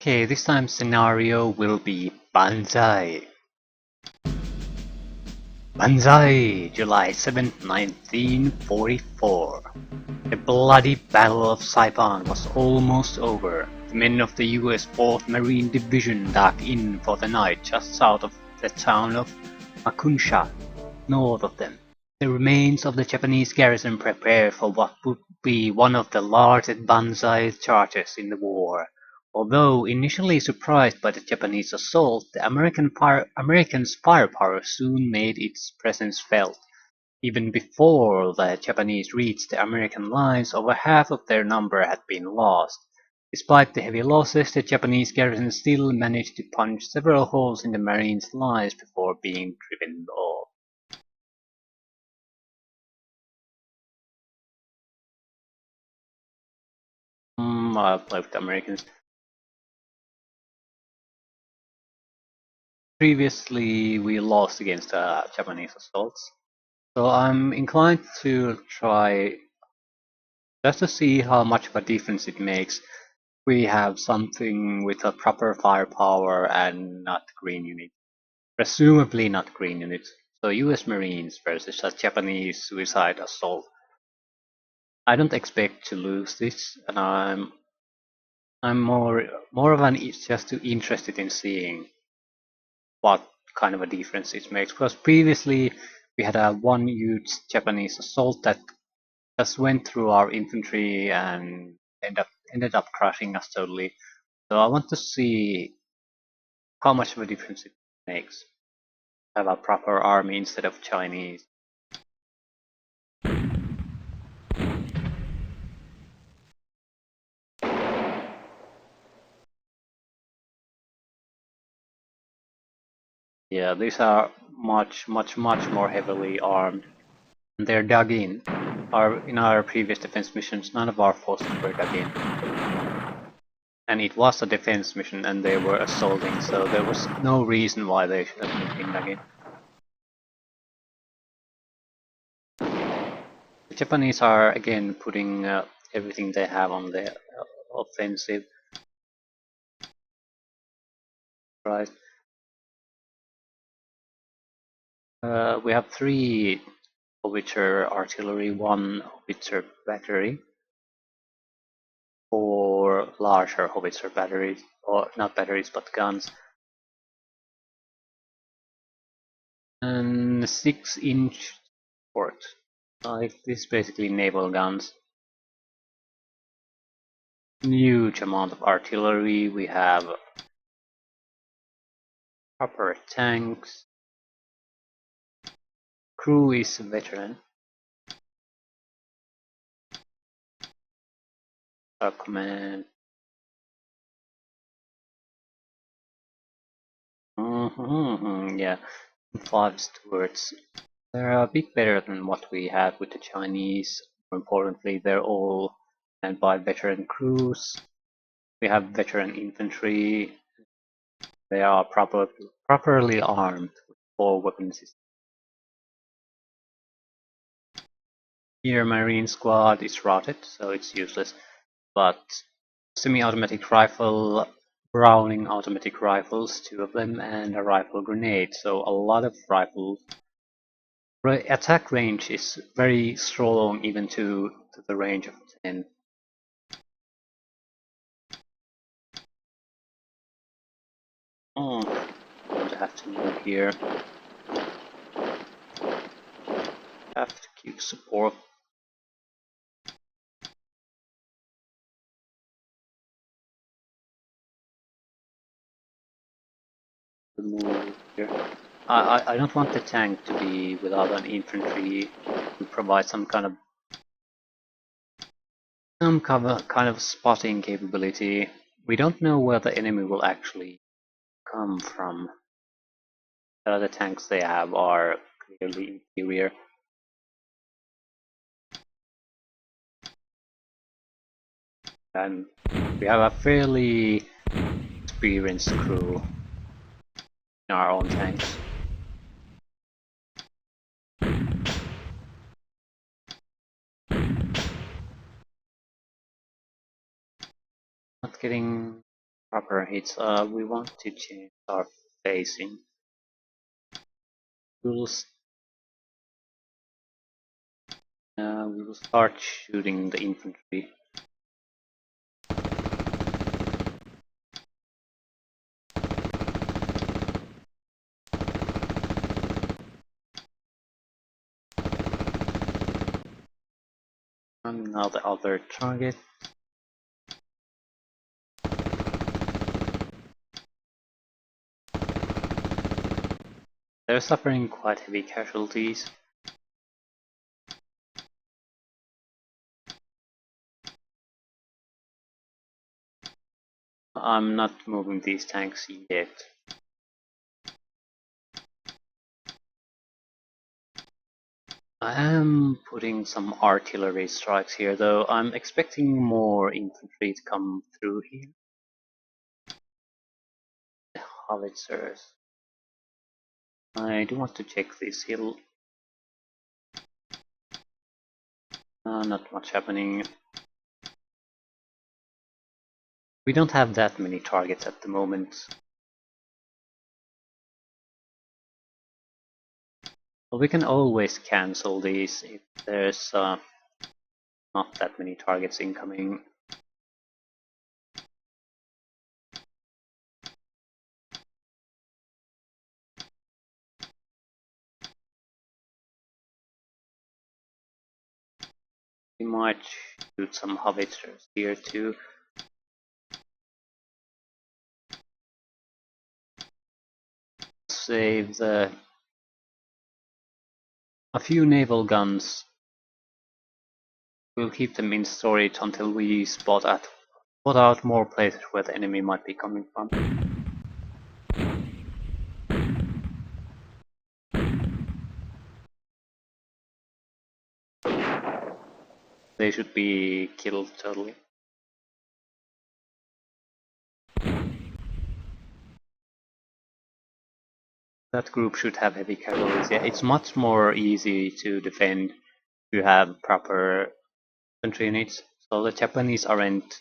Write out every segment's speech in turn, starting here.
Okay, this time scenario will be Banzai. Banzai, July 7th, 1944. The bloody Battle of Saipan was almost over. The men of the US 4th Marine Division dug in for the night just south of the town of Makunsha, north of them. The remains of the Japanese garrison prepared for what would be one of the largest Banzai charges in the war. Although initially surprised by the Japanese assault, the Americans' firepower soon made its presence felt. Even before the Japanese reached the American lines, over half of their number had been lost. Despite the heavy losses, the Japanese garrison still managed to punch several holes in the Marines' lines before being driven off. I'll play with the Americans. Previously, we lost against Japanese assaults, so I'm inclined to try just to see how much of a difference it makes. We have something with a proper firepower and not green units, presumably not green units. So US Marines versus a Japanese suicide assault. I don't expect to lose this, and I'm more of an just interested in seeing what kind of a difference it makes. Because previously we had a one huge Japanese assault that just went through our infantry and ended up crushing us totally. So I want to see how much of a difference it makes. Have a proper army instead of Chinese. Yeah, these are much more heavily armed. And they're dug in. In our previous defense missions, none of our forces were dug in. And it was a defense mission and they were assaulting, so there was no reason why they should have been dug in. The Japanese are again putting everything they have on the offensive. Right. We have 3 howitzer artillery, 1 howitzer battery, 4 larger howitzer batteries, or not batteries but guns, and 6-inch port. Like this, basically naval guns. Huge amount of artillery. We have proper tanks. Crew is veteran. Our command. Yeah, 5 stewards. They're a bit better than what we have with the Chinese. More importantly, they're all manned by veteran crews. We have veteran infantry. They are properly armed with 4 weapon systems. Here, Marine Squad is rotted, so it's useless. But semi-automatic rifle, Browning automatic rifles, 2 of them, and a rifle grenade. So a lot of rifles. Attack range is very strong, even to the range of 10. Oh, I'm going to have to move here. Have to keep support. Move here. I don't want the tank to be without an infantry to provide some kind of spotting capability. We don't know where the enemy will actually come from. The other tanks they have are clearly inferior. And we have a fairly experienced crew in our own tanks. Not getting proper hits. We want to change our facing. We'll we'll start shooting the infantry. And now the other target. They're suffering quite heavy casualties. I'm not moving these tanks yet. I am putting some artillery strikes here, though I'm expecting more infantry to come through here. The howitzers. I do want to check this hill. Not much happening. We don't have that many targets at the moment. But we can always cancel these if there's not that many targets incoming. We might shoot some howitzers here too. Save a few naval guns. We'll keep them in storage until we spot out more places where the enemy might be coming from. They should be killed totally. That group should have heavy casualties. Yeah, it's much more easy to defend if you have proper infantry units. So the Japanese aren't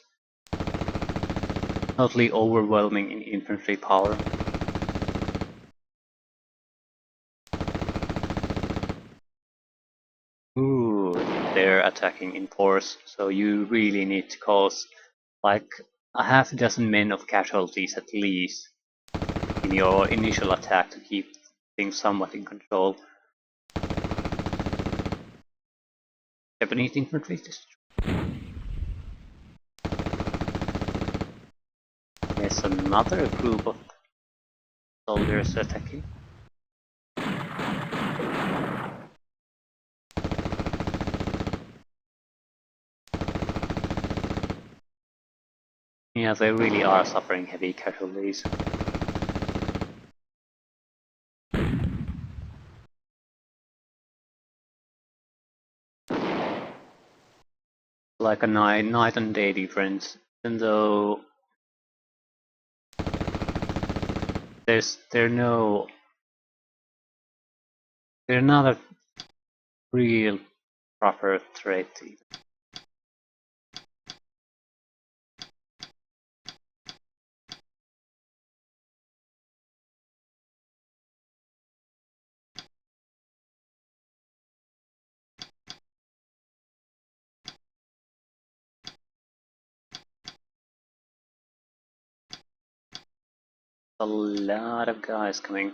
totally overwhelming in infantry power. Ooh, they're attacking in force, so you really need to cause like a half dozen men of casualties at least in your initial attack to keep things somewhat in control. Japanese infantry destroyed. There's another group of soldiers attacking. Yeah, they really are suffering heavy casualties. Like a night and day difference, even though they're not a real proper threat either. A lot of guys coming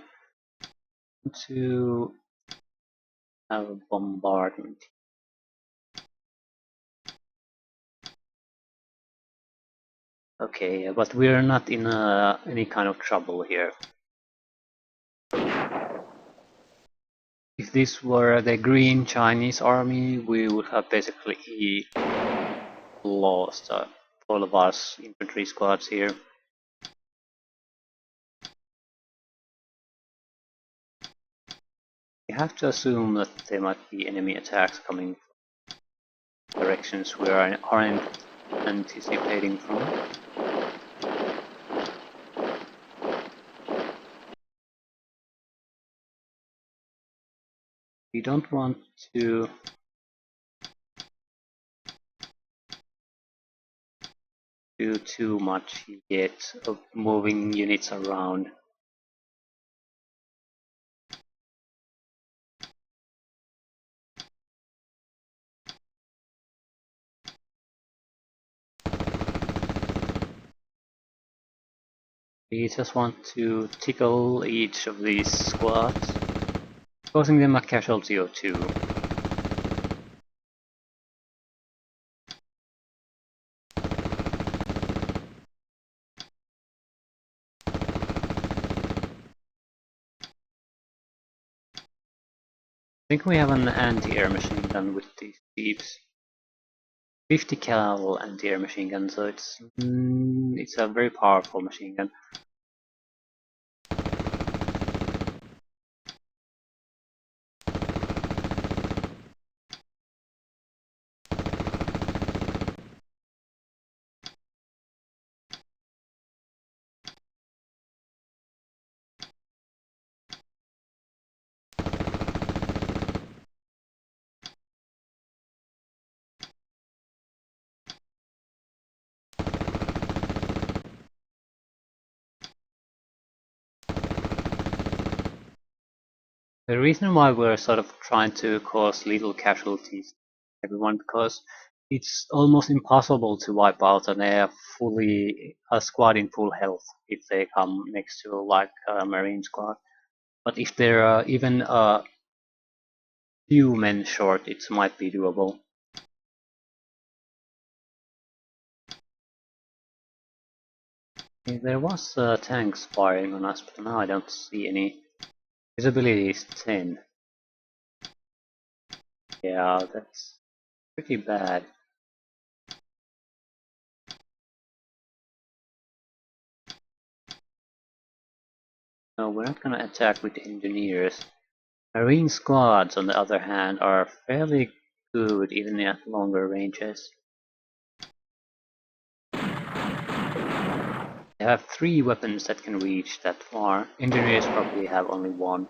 to have a bombardment. Okay, but we're not in any kind of trouble here. If this were the green Chinese army, we would have basically lost all of our infantry squads here. You have to assume that there might be enemy attacks coming from directions we aren't anticipating from. We don't want to do too much yet of moving units around. We just want to tickle each of these squads, causing them a casualty or two. I think we have an anti-air machine gun with these jeeps. 50 cal anti-air machine gun, so it's a very powerful machine gun. The reason why we're sort of trying to cause little casualties everyone, because it's almost impossible to wipe out a squad in full health if they come next to like a marine squad. But if there are even a few men short, it might be doable. There was tanks firing on us, but now I don't see any. Visibility is 10. Yeah, that's pretty bad. No, we're not gonna attack with engineers. Marine squads, on the other hand, are fairly good even at longer ranges. They have 3 weapons that can reach that far. Engineers probably have only 1.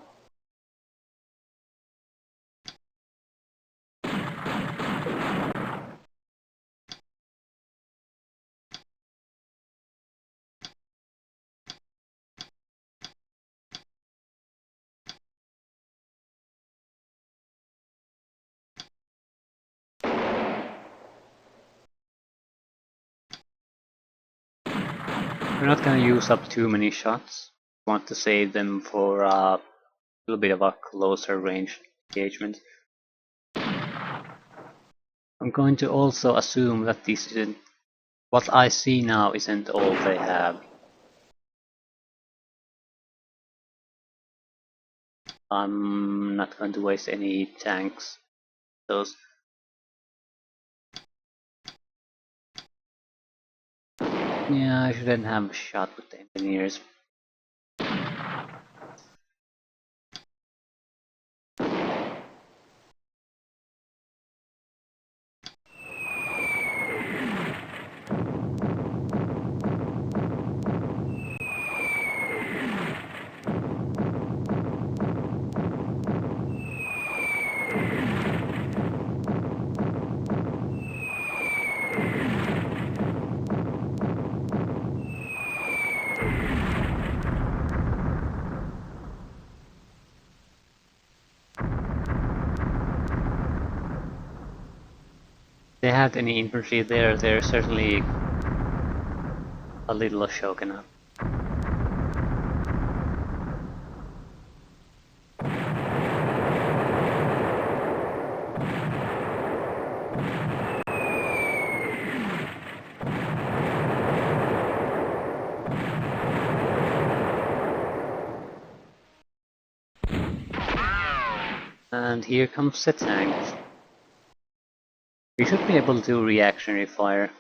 We're not gonna use up too many shots. We want to save them for a little bit of a closer range engagement. I'm going to also assume that this isn't what I see now isn't all they have. I'm not going to waste any tanks. Those. Yeah, I shouldn't have shot with the engineers. If they had any infantry there, they're certainly a little shaken up. And here comes the tank. We should be able to do reactionary fire.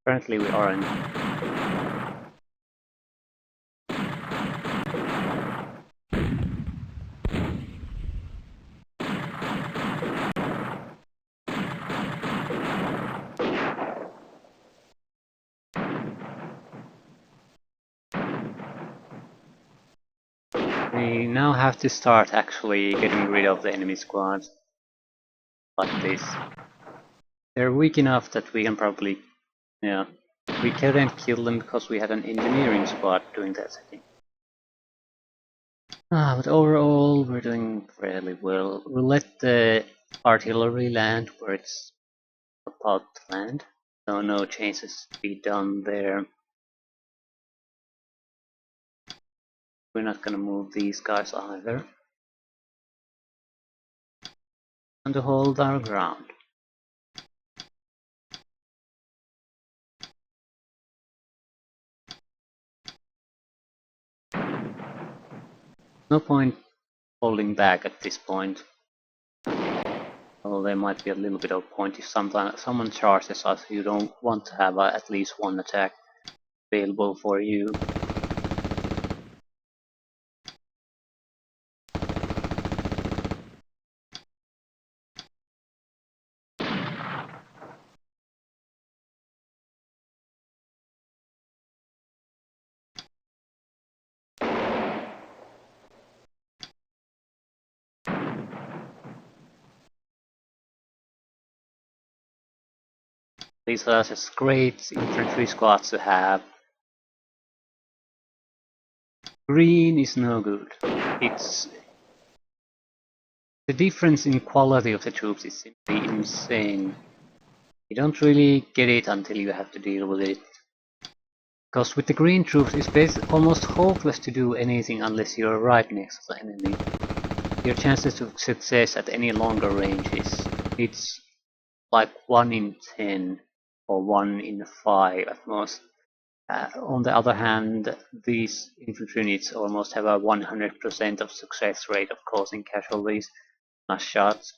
Apparently we aren't. We now have to start actually getting rid of the enemy squads. Like this. They're weak enough that we can probably, yeah, we couldn't kill them because we had an engineering squad doing that, I think. But overall, we're doing fairly well. We'll let the artillery land where it's about to land, so no changes to be done there. We're not gonna move these guys either. And to hold our ground. No point holding back at this point. Although there might be a little bit of point if someone charges us, you don't want to have at least one attack available for you. These are just great infantry squads to have. Green is no good. It's the difference in quality of the troops is simply insane. You don't really get it until you have to deal with it. Because with the green troops, it's almost hopeless to do anything unless you're right next to the enemy. Your chances of success at any longer ranges, it's like 1 in 10 or 1 in 5 at most. On the other hand, these infantry units almost have a 100% of success rate of causing casualties, mass shots.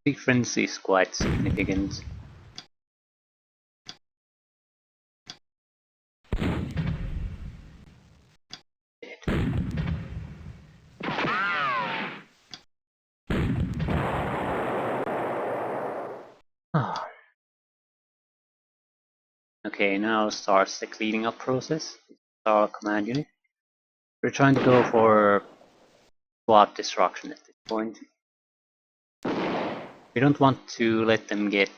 Difference is quite significant. Okay, now starts the cleaning up process. Our command unit. We're trying to go for squad destruction at this point. We don't want to let them get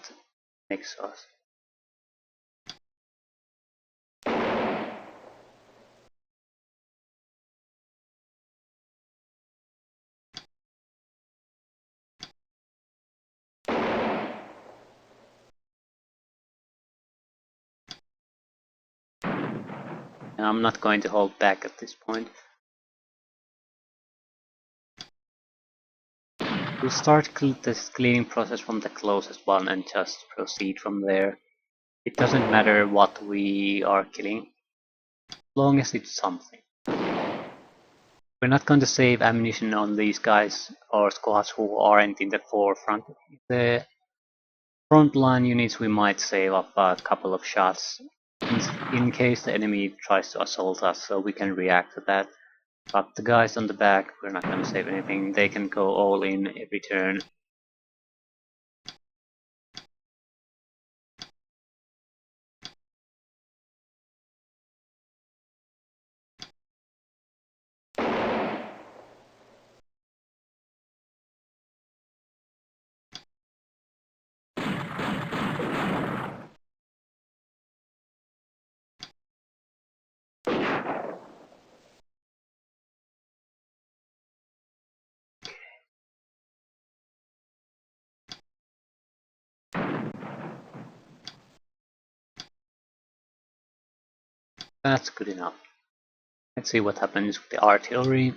next to us. And I'm not going to hold back at this point. We'll start this cleaning process from the closest one and just proceed from there. It doesn't matter what we are killing, as long as it's something. We're not going to save ammunition on these guys or squads who aren't in the forefront. The frontline units we might save up a couple of shots in case the enemy tries to assault us, so we can react to that. But the guys on the back, we're not going to save anything. They can go all in every turn. That's good enough. Let's see what happens with the artillery.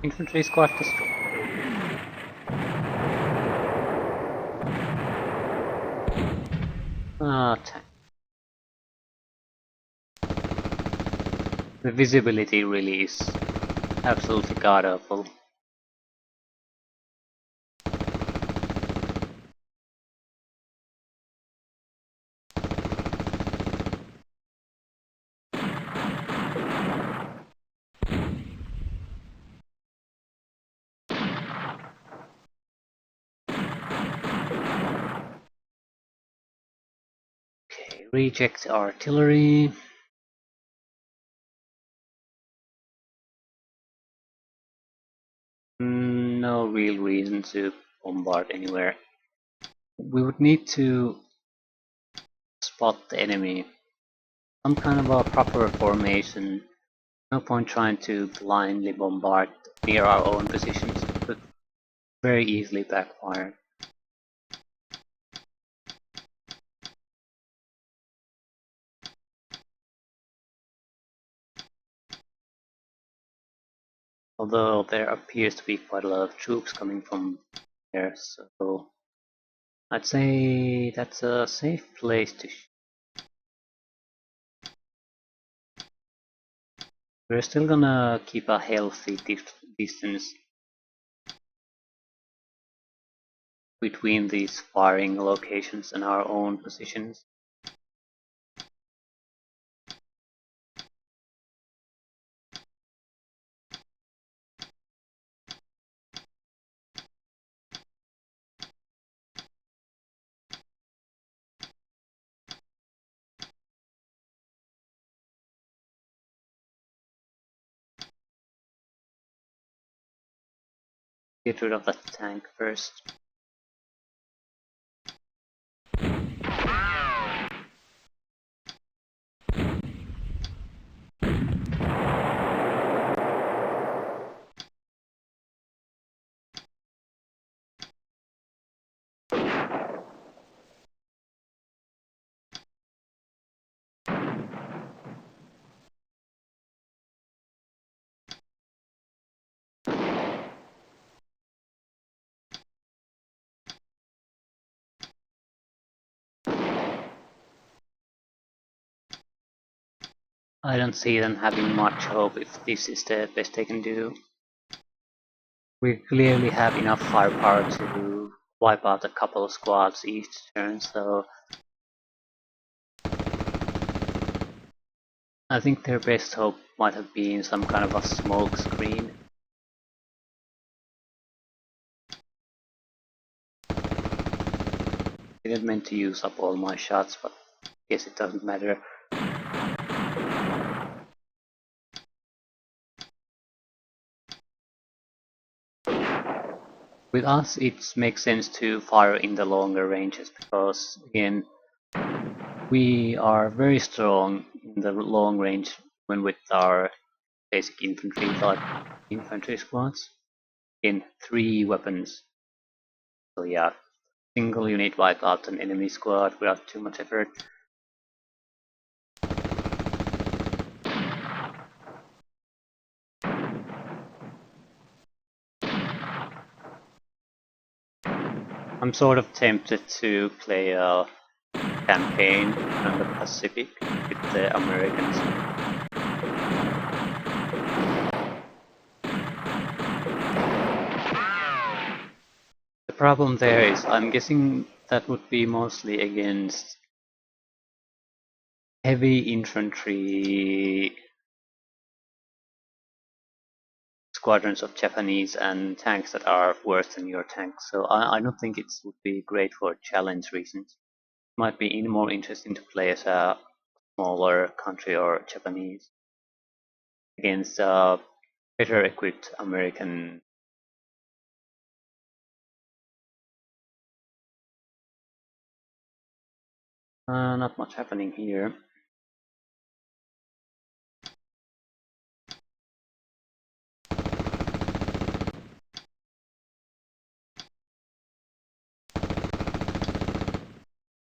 Infantry squad destroyed. Tank. The visibility really is absolutely god awful. Okay. Okay, reject artillery. No real reason to bombard anywhere. We would need to spot the enemy. Some kind of a proper formation. No point trying to blindly bombard near our own positions. It could very easily backfire. Although there appears to be quite a lot of troops coming from there, so I'd say that's a safe place to shoot. We're still gonna keep a healthy distance between these firing locations and our own positions. Get rid of that tank first. I don't see them having much hope if this is the best they can do. We clearly have enough firepower to wipe out a couple of squads each turn, so I think their best hope might have been some kind of a smoke screen. Didn't meant to use up all my shots, but I guess it doesn't matter. With us, it makes sense to fire in the longer ranges because, again, we are very strong in the long range when with our basic infantry, like infantry squads, in 3 weapons. So yeah, single unit wipe out an enemy squad without too much effort. I'm sort of tempted to play a campaign in the Pacific with the Americans. The problem there is I'm guessing that would be mostly against heavy infantry squadrons of Japanese and tanks that are worse than your tanks, so I don't think it would be great for challenge reasons. It might be more interesting to play as a smaller country or Japanese against better equipped American. Not much happening here.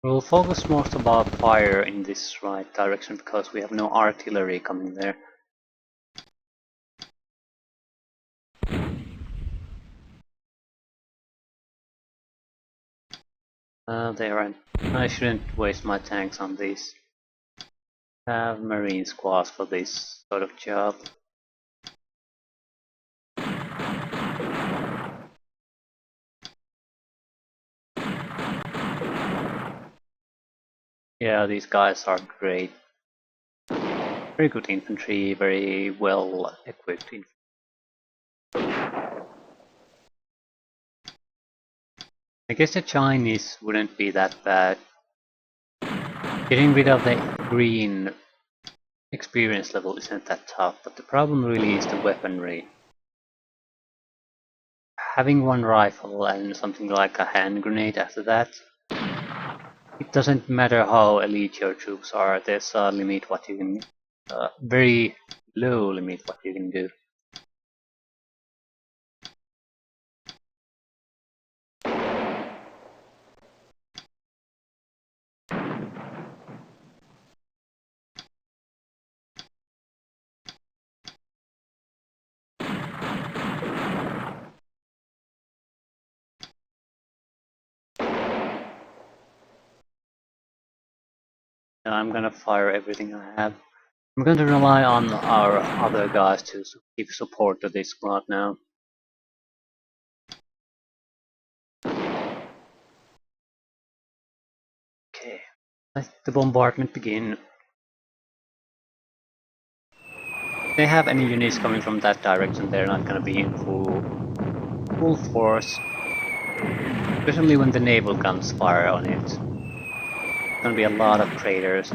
We'll focus most of our fire in this right direction because we have no artillery coming there. There, I shouldn't waste my tanks on these. Have marine squads for this sort of job. Yeah, these guys are great. Very good infantry, very well equipped infantry. I guess the Chinese wouldn't be that bad. Getting rid of the green experience level isn't that tough, but the problem really is the weaponry. Having one rifle and something like a hand grenade after that, it doesn't matter how elite your troops are, there's a limit what you can, very low limit what you can do. I'm gonna fire everything I have. I'm going to rely on our other guys to give support to this squad now. Okay, let the bombardment begin. If they have any units coming from that direction, they're not gonna be in full force. Especially when the naval guns fire on it. There's gonna be a lot of craters.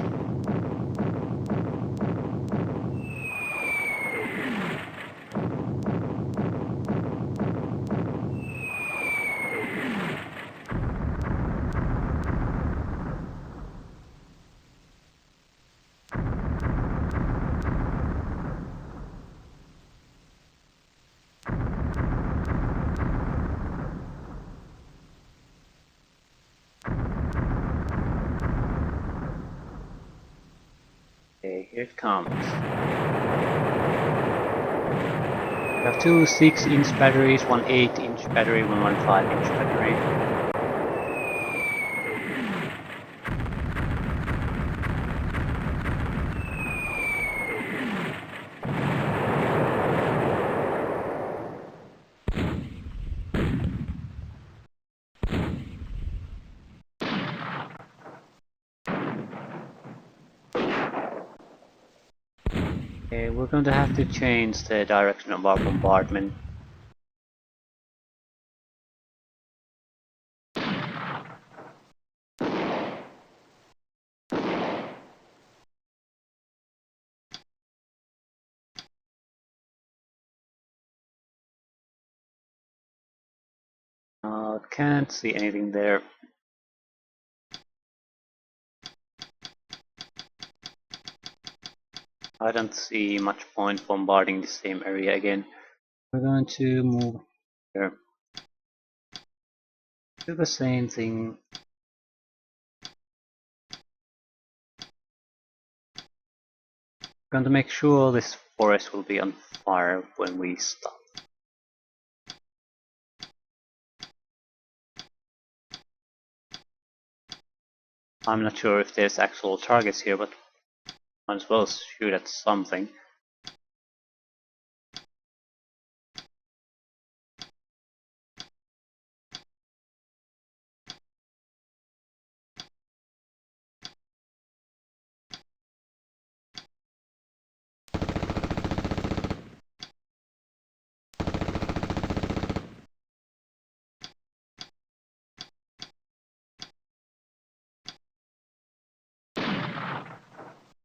Okay, here it comes. We have two 6-inch batteries, one 8-inch battery, one 5-inch battery. Okay, we're going to have to change the direction of our bombardment. Can't see anything there. I don't see much point bombarding the same area again. We're going to move here. Do the same thing. Going to make sure this forest will be on fire when we stop. I'm not sure if there's actual targets here, but might as well shoot at something.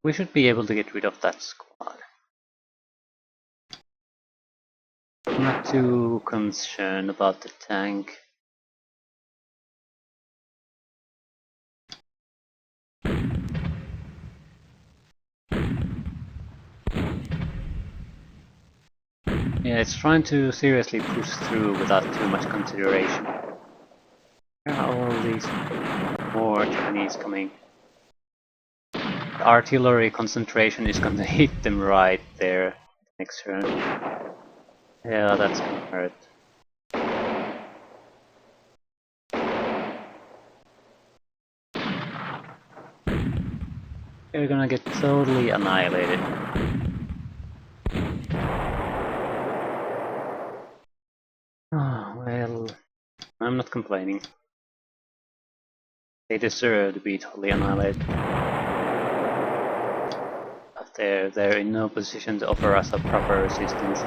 We should be able to get rid of that squad. I'm not too concerned about the tank. Yeah, it's trying to seriously push through without too much consideration. Where are all these more Japanese coming? The artillery concentration is gonna hit them right there next turn. Yeah, that's gonna hurt. They're gonna get totally annihilated. Oh, well, I'm not complaining. They deserve to be totally annihilated. But they're in no position to offer us a proper resistance.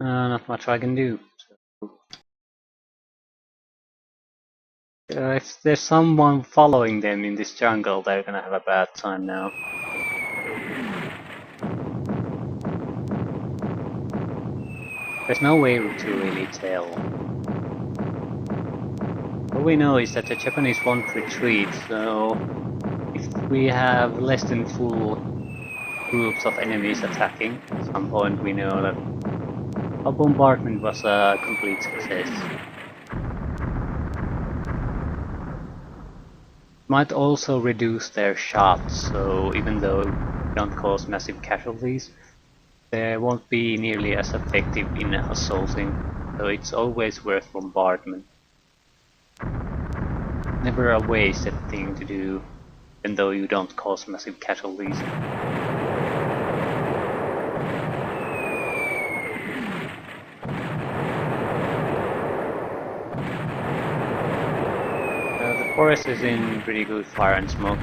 Not much I can do. If there's someone following them in this jungle, they're gonna have a bad time now. There's no way to really tell. All we know is that the Japanese won't retreat, so if we have less than full groups of enemies attacking, at some point we know that our bombardment was a complete success. Might also reduce their shots, so even though we don't cause massive casualties, they won't be nearly as effective in assaulting, so it's always worth bombardment. Never a wasted thing to do, even though you don't cause massive casualties. The forest is in pretty good fire and smoke.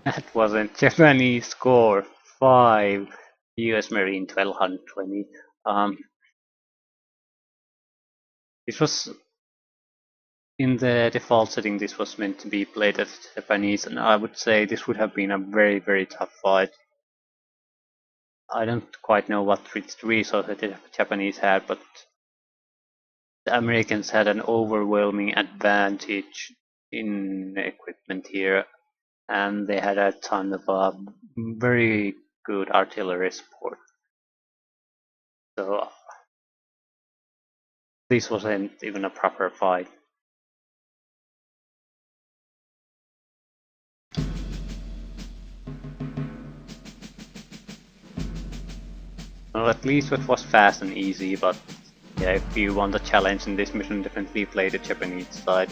That wasn't Japanese score. 5 US Marine 1220. This was in the default setting. This was meant to be played as Japanese, and I would say this would have been a very tough fight. I don't quite know what resources the Japanese had, but the Americans had an overwhelming advantage in equipment here, and they had a ton of very good artillery support. So this wasn't even a proper fight. Well, at least it was fast and easy, but yeah, if you want a challenge in this mission, definitely play the Japanese side.